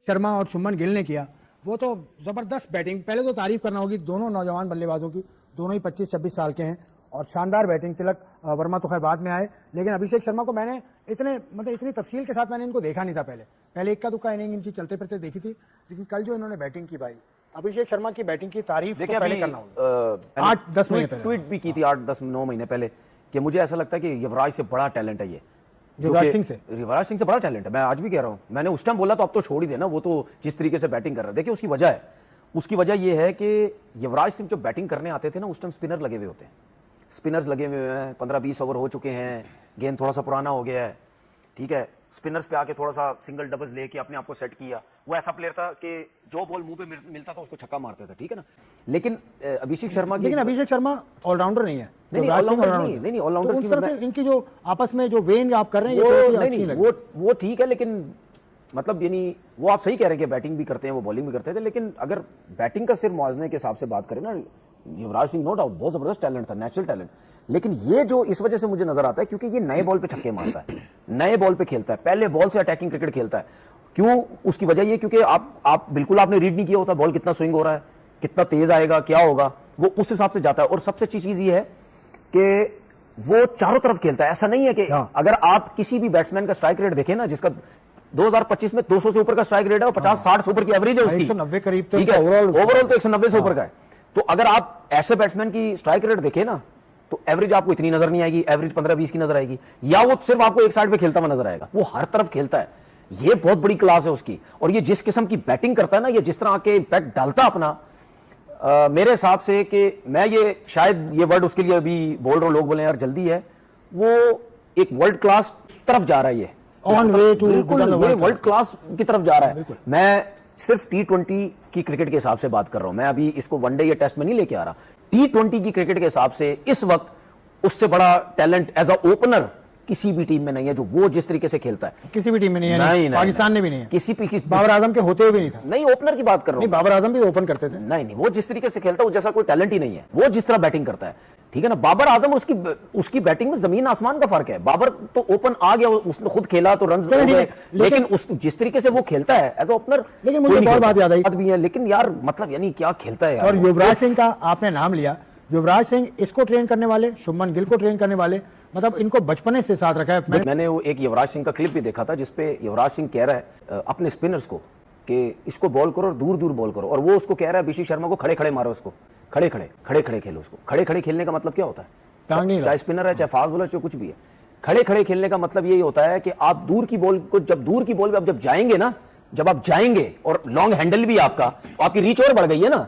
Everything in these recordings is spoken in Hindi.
शर्मा और शुभमन गिल ने किया वो तो जबरदस्त बैटिंग। पहले तो तारीफ करना होगी दोनों नौजवान बल्लेबाजों की, दोनों ही 25-26 साल के हैं और शानदार बैटिंग। तिलक वर्मा तो खैर बाद में आए, लेकिन अभिषेक शर्मा को मैंने इतनी तफसील के साथ मैंने इनको देखा नहीं था। पहले इक्का दुक्का इनिंग इनकी चलते फिरते देखी थी, लेकिन कल जो इन्होंने बैटिंग की भाई, अभिषेक शर्मा की बैटिंग की तारीफ तो पहले करना होगा। 8-10 महीने पहले ट्वीट भी की थी 8-10-9 महीने पहले कि मुझे ऐसा लगता है कि युवराज से बड़ा टैलेंट है ये, युवराज सिंह से बड़ा टैलेंट है। मैं आज भी कह रहा हूं, मैंने उस टाइम बोला तो अब तो छोड़ ही देना, वो तो जिस तरीके से बैटिंग कर रहा है। देखिए उसकी वजह है, उसकी वजह यह है कि युवराज सिंह जो बैटिंग करने आते थे ना, उस टाइम स्पिनर लगे हुए होते हैं, स्पिनर्स लगे हुए हैं, 15-20 ओवर हो चुके हैं, गेंद थोड़ा सा पुराना हो गया है, ठीक है। स्पिनर्स पे आके थोड़ा सा सिंगल डबल्स लेके अपने आप को सेट किया। वो ऐसा प्लेयर था कि जो बॉल मुंह पे मिलता था उसको छक्का मारते थे, ठीक है ना। लेकिन अभिषेक शर्मा ऑलराउंडर नहीं है। नहीं ऑलराउंडर्स की इनकी जो आपस में जो वेन आप कर रहे हैं वो ठीक है, लेकिन मतलब यानी वो आप सही कह रहे हैं कि बैटिंग भी करते हैं, वो बॉलिंग भी करते थे, लेकिन अगर बैटिंग का सिर्फ मुआवजे के हिसाब से बात करें ना, युवराज सिंह नो डाउट बहुत जबरदस्त टैलेंट था, नेचुरल टैलेंट। लेकिन ये जो इस वजह से मुझे नजर आता है क्योंकि ये नए बॉल पे छक्के मारता है, नए बॉल पे खेलता है, पहले बॉल से अटैकिंग क्रिकेट खेलता है। क्यों? उसकी वजह ये क्योंकि आप बिल्कुल आपने रीड नहीं किया होता बॉल कितना स्विंग हो रहा है, कितना तेज आएगा, क्या होगा, वो उस हिसाब से जाता है। और सबसे अच्छी चीज ये है कि वो चारों तरफ खेलता है। ऐसा नहीं है कि अगर आप किसी भी बैट्समैन का स्ट्राइक रेट देखें ना, जिसका 2025 में 200 से ऊपर का स्ट्राइक रेट है और 50-60 से ऊपर की एवरेज है उसकी, 190 करीब तो ओवरऑल तो 190 से ऊपर का है। तो अगर आप ऐसे बैट्समैन की स्ट्राइक रेट देखें ना, तो एवरेज आपको इतनी नजर नहीं आएगी, एवरेज 15-20 की नजर आएगी, या वो सिर्फ आपको एक साइड पे खेलता हुआ नजर आएगा। वो हर तरफ खेलता है, ये बहुत बड़ी क्लास है उसकी। और ये जिस किस्म की बैटिंग करता है ना, ये जिस तरह के इंपैक्ट डालता अपना, मेरे हिसाब से कि मैं ये शायद ये वर्ड उसके लिए अभी बोल रहा हूं, लोग बोले यार जल्दी है, वो एक वर्ल्ड क्लास तरफ जा रहा है, ये on way to world class की तरफ जा रहा है। मैं सिर्फ T20 की क्रिकेट के हिसाब से बात कर रहा हूं, मैं अभी इसको वनडे या टेस्ट में नहीं लेके आ रहा। T20 की क्रिकेट के हिसाब से इस वक्त उससे बड़ा टैलेंट एज अ ओपनर किसी भी टीम में नहीं है, जो वो जिस तरीके से खेलता है। किसी भी टीम में नहीं है, नहीं, पाकिस्तान में भी नहीं है, किसी बाबर आजम के होते हुए भी नहीं था। नहीं, ओपनर की बात कर रहा हूं, बाबर आजम भी ओपन करते थे। नहीं, वो जिस तरीके से खेलता है जैसा कोई टैलेंट ही नहीं है, वो जिस तरह बैटिंग करता है, ठीक है ना। बाबर आजम उसकी बैटिंग में जमीन आसमान का फर्क है। बाबर तो ओपन आ गया, उसने खुद खेला तो रन्स हो गए, लेकिन जिस तरीके से वो खेलता है एज ओपनर, लेकिन मुझे बहुत बात याद आई भी है, लेकिन यार मतलब यानी क्या खेलता है यार। और युवराज सिंह का आपने नाम लिया, युवराज सिंह इसको ट्रेन करने वाले, शुभमन गिल को ट्रेन करने वाले, मतलब इनको बचपने से साथ रखा है। मैंने वो एक युवराज सिंह का क्लिप भी देखा था जिसपे युवराज सिंह कह रहा है अपने स्पिनर्स को कि इसको बॉल करो और दूर दूर बॉल करो, और वो उसको कह रहा है अभिषेक शर्मा को खड़े खड़े मारो, उसको खड़े खड़े खेलो उसको। खड़े खड़े खेलने का मतलब क्या होता है? चाहे स्पिनर है, चाहे फास्ट बॉलर, चाहे कुछ भी है, खड़े खड़े खेलने का मतलब यही होता है कि आप दूर की बॉल को, जब दूर की बॉल पे आप जब जाएंगे ना, जब आप जाएंगे और लॉन्ग हैंडल भी आपका, आपकी रीच और बढ़ गई है ना,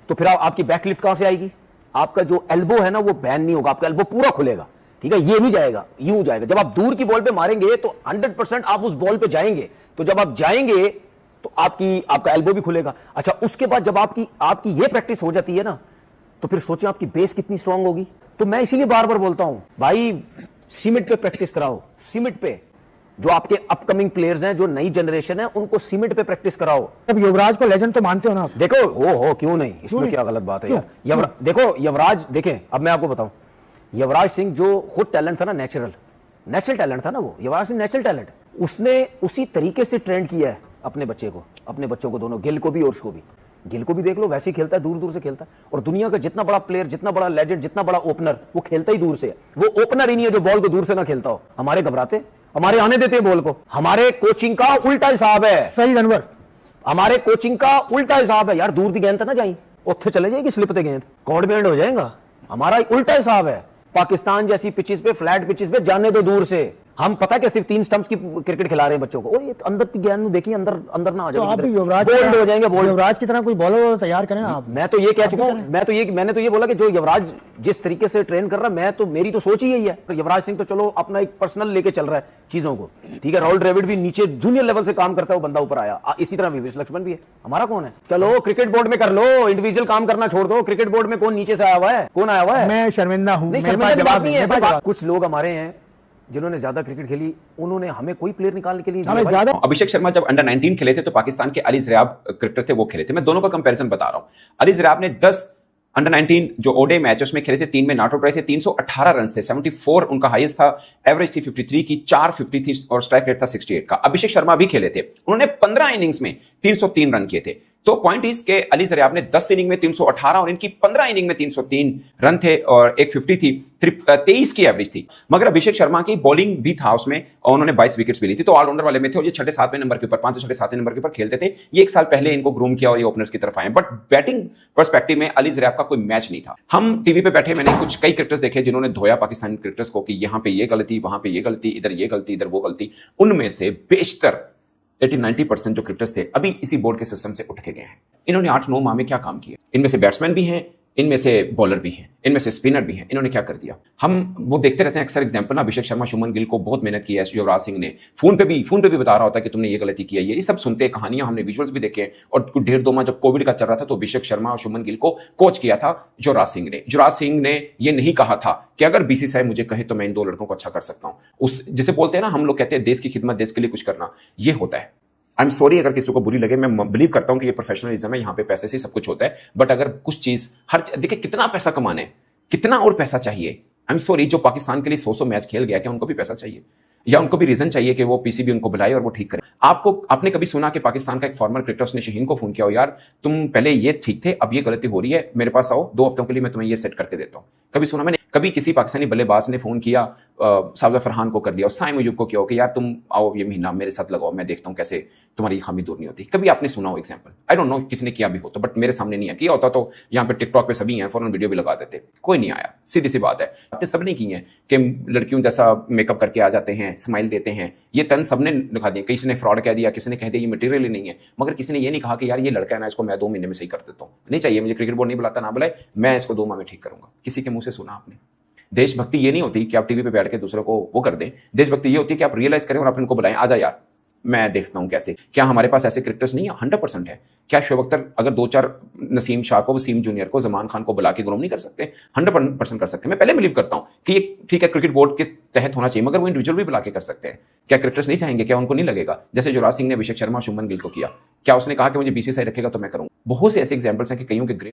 तो फिर आपकी बैकलिफ्ट कहां से आएगी? आपका जो एल्बो है ना वो बैन नहीं होगा, आपका एल्बो पूरा खुलेगा, ठीक है, ये नहीं जाएगा, यूं जाएगा। जब आप दूर की बॉल पे मारेंगे तो 100% आप उस बॉल पे जाएंगे, तो जब आप जाएंगे तो आपका एल्बो भी खुलेगा। अच्छा, उसके बाद जब आपकी ये प्रैक्टिस हो जाती है ना, तो फिर सोचिए आपकी बेस कितनी स्ट्रांग होगी। तो मैं इसीलिए बार बार बोलता हूं भाई, सीमेंट पे प्रैक्टिस कराओ, सीमेंट पे। जो आपके अपकमिंग प्लेयर्स हैं, जो नई जनरेशन है, उनको सीमेंट पे प्रैक्टिस कराओ। अब युवराज को लेजेंड तो मानते हो ना? देखो हो क्यों नहीं, इसमें क्या गलत बात है यार। देखो युवराज, देखें अब मैं आपको बताऊं, युवराज सिंह जो खुद टैलेंट था ना, नेचुरल टैलेंट था ना, वो युवराज सिंह नेचुरल टैलेंट, उसने उसी तरीके से ट्रेंड किया है अपने बच्चों को दोनों, गिल को भी और उसको भी। गिल को भी देख लो, वैसे ही खेलता है, दूर दूर से खेलता है। और दुनिया का जितना बड़ा प्लेयर, जितना बड़ा लेजेंड, जितना बड़ा ओपनर, वो खेलता ही दूर से है। वो ओपनर ही नहीं है जो बॉल को दूर से ना खेलता हो। हमारे घबराते, हमारे आने देते हैं बॉल को। हमारे कोचिंग का उल्टा हिसाब है। सही अनवर, हमारे कोचिंग का उल्टा हिसाब है यार। दूर दी गेंद था ना जाई, उत्थे चले जाएगी, स्लिप ते गेंद, कॉर्ड में एंड हो जाएगा। हमारा उल्टा हिसाब है। पाकिस्तान जैसी पिचेस पे, फ्लैट पिचेस पे जाने दो दूर से। हम पता है कि सिर्फ 3 स्टंप्स की क्रिकेट खिला रहे हैं बच्चों को। ओ ये अंदर की गेंद देखिए, अंदर ना आ जाए, आप भी युवराज बोल्ड हो जाएंगे। युवराज की तरह कोई बॉलर तैयार करें ना आप। मैं तो ये कह चुका हूं, मैंने तो ये बोला कि जो युवराज जिस तरीके से ट्रेन कर रहा है, मेरी तो सोच ही यही है। युवराज सिंह तो चलो अपना एक पर्सनल लेके चल रहा है चीजों को, ठीक है। राहुल द्रविड़ भी नीचे जूनियर लेवल से काम करता है, वो बंदा ऊपर आया। इसी तरह विवेक लक्ष्मण भी है। हमारा कौन है? चलो क्रिकेट बोर्ड में कर लो, इंडिविजुअल काम करना छोड़ दो। क्रिकेट बोर्ड में कौन नीचे से आया हुआ है? कौन आया हुआ है? मैं शर्मिंदा हूं। जवाब नहीं है। कुछ लोग हमारे हैं जिन्होंने ज्यादा क्रिकेट खेली, उन्होंने हमें कोई प्लेयर निकालने के लिए ज्यादा। अभिषेक शर्मा जब अंडर 19 खेले थे तो पाकिस्तान के अली ज़रियाब क्रिकेटर थे, वो खेले थे। मैं दोनों का कंपैरिजन बता रहा हूं। अली ज़रियाब ने 10 अंडर 19 जो ओडे मैच उसमें खेले थे 3 में नॉट आउट रहे थे, 318 रन थे, 74 उनका हाईएस्ट था, एवरेज थी 53 की, 450 थी और स्ट्राइक रेट था 68 का। अभिषेक शर्मा भी खेले थे, उन्होंने 15 इनिंग्स में 303 रन किए थे। तो पॉइंट इज के अली जरियाब ने 10 इनिंग में 318 और इनकी 15 इनिंग में 303 रन थे और एक 50 थी, 23 की एवरेज थी। मगर अभिषेक शर्मा की बॉलिंग भी था उसमें और उन्होंने 22 विकेट्स भी ली थी, तो ऑलराउंडर वाले में थे और ये छठे सातवें नंबर के ऊपर, 5 छठे सातवें नंबर के ऊपर खेलते थे। ये 1 साल पहले इनको ग्रूम किया और ये ओपनर्स की तरफ आए, बट बैटिंग पर्सपेक्टिव में अली जरियाब का कोई मैच नहीं था। हम टीवी पे बैठे मैंने कुछ कई क्रिकेटर्स देखे जिन्होंने धोया पाकिस्तानी क्रिकेटर्स को कि यहां पे ये गलती, वहां पे ये गलती, इधर ये गलती, इधर वो गलती। उनमें से बेशतर 80-90% जो क्रिकेटर्स थे अभी इसी बोर्ड के सिस्टम से उठ के गए हैं। इन्होंने 8-9 माह में क्या काम किया? इनमें से बैट्समैन भी हैं, इनमें से बॉलर भी हैं, इनमें से स्पिनर भी हैं। इन्होंने क्या कर दिया? हम वो देखते रहते हैं अक्सर एग्जांपल ना, अभिषेक शर्मा, शुभमन गिल को बहुत मेहनत की है, युवराज सिंह ने फोन पे भी बता रहा होता है कि तुमने ये गलती की है, ये सब सुनते हैं, कहानियां हमने विजुअल्स भी देखे हैं। और कुछ 1.5-2 माह जब कोविड का चल रहा था तो अभिषेक शर्मा और शुभमन गिल को कोच किया था युवराज सिंह ने। युवराज सिंह ने ये नहीं कहा था कि अगर बीसीसीआई मुझे कहे तो मैं इन 2 लड़कों को अच्छा कर सकता हूं। उस जिसे बोलते हैं ना हम लोग कहते हैं देश की खिदमत, देश के लिए कुछ करना, ये होता है। आई एम सॉरी अगर किसी को बुरी लगे, मैं बिलीव करता हूं कि ये प्रोफेशनलिज्म है, यहां पे पैसे से सब कुछ होता है। बट अगर कुछ चीज देखिए कितना पैसा कमाने, कितना और पैसा चाहिए। आई एम सॉरी, जो पाकिस्तान के लिए 100 मैच खेल गया, क्या उनको भी पैसा चाहिए? या उनको भी रीजन चाहिए कि वो पीसीबी उनको बुलाए और वो ठीक करे? आपने कभी सुना कि पाकिस्तान का एक फॉर्मर क्रिकेटर उसने शाहीन को फोन किया हो, यार तुम पहले ये ठीक थे, अब ये गलती हो रही है, मेरे पास आओ 2 हफ्तों के लिए मैं तुम्हें ये सेट करके देता हूं? कभी सुना मैंने? कभी किसी पाकिस्तानी बल्लेबाज ने फोन किया साजिद फरहान को कर दिया और साइम अयूब को किया हो कि यार तुम आओ ये महीना मेरे साथ लगाओ, मैं देखता हूं कैसे तुम्हारी खामी दूर नहीं होती? कभी आपने सुना हो एग्जांपल? आई डोंट नो किसी ने किया भी हो तो, बट मेरे सामने नहीं किया होता तो यहाँ पे टिकटॉक पे सभी हैं, फौरन वीडियो भी लगा देते, कोई नहीं आया। सीधी सी बात है, आपने सब ने की है कि लड़कियों जैसा मेकअप करके आ जाते हैं, स्माइल देते हैं, ये तन सबने दिखा दिया। किसी ने फ्रॉड कह दिया, किसी ने कह दिया ये मटेरियल ही नहीं है, मगर किसी ने ये नहीं कहा कि यार ये लड़का है ना, इसको मैं 2 महीने में सही कर देता हूँ, नहीं चाहिए मुझे, क्रिकेट बोर्ड नहीं बुलाता, ना बुलाए, मैं इसको 2 माह में ठीक करूंगा। किसी के मुंह से सुना आपने? देशभक्ति ये नहीं होती कि आप टीवी पे बैठ के दूसरों को वो कर दें। देशभक्ति ये होती है कि आप रियलाइज करें और आप इनको बुलाएं, आजा यार मैं देखता हूं कैसे। क्या हमारे पास ऐसे क्रिकेटर्स नहीं है? 100% है। क्या शोएब अख्तर अगर 2-4 नसीम शाह को, वसीम जूनियर को, जमान खान को बुला के ग्रूम नहीं कर सकते? 100% कर सकते हैं। मैं पहले बिलीव करता हूं कि ये ठीक है क्रिकेट बोर्ड के तहत होना चाहिए, मगर वो इंडिविजुअल भी बुला के कर सकते हैं। क्या क्रिकेटर्स नहीं चाहेंगे? क्या उनको नहीं लगेगा? जैसे युवराज सिंह ने अभिषेक शर्मा, शुभमन गिल को किया, क्या उसने कहा कि मुझे बीसीसीआई रखेगा तो मैं करूंगा? बहुत से ऐसे एग्जाम्पल्स हैं कि कईयों के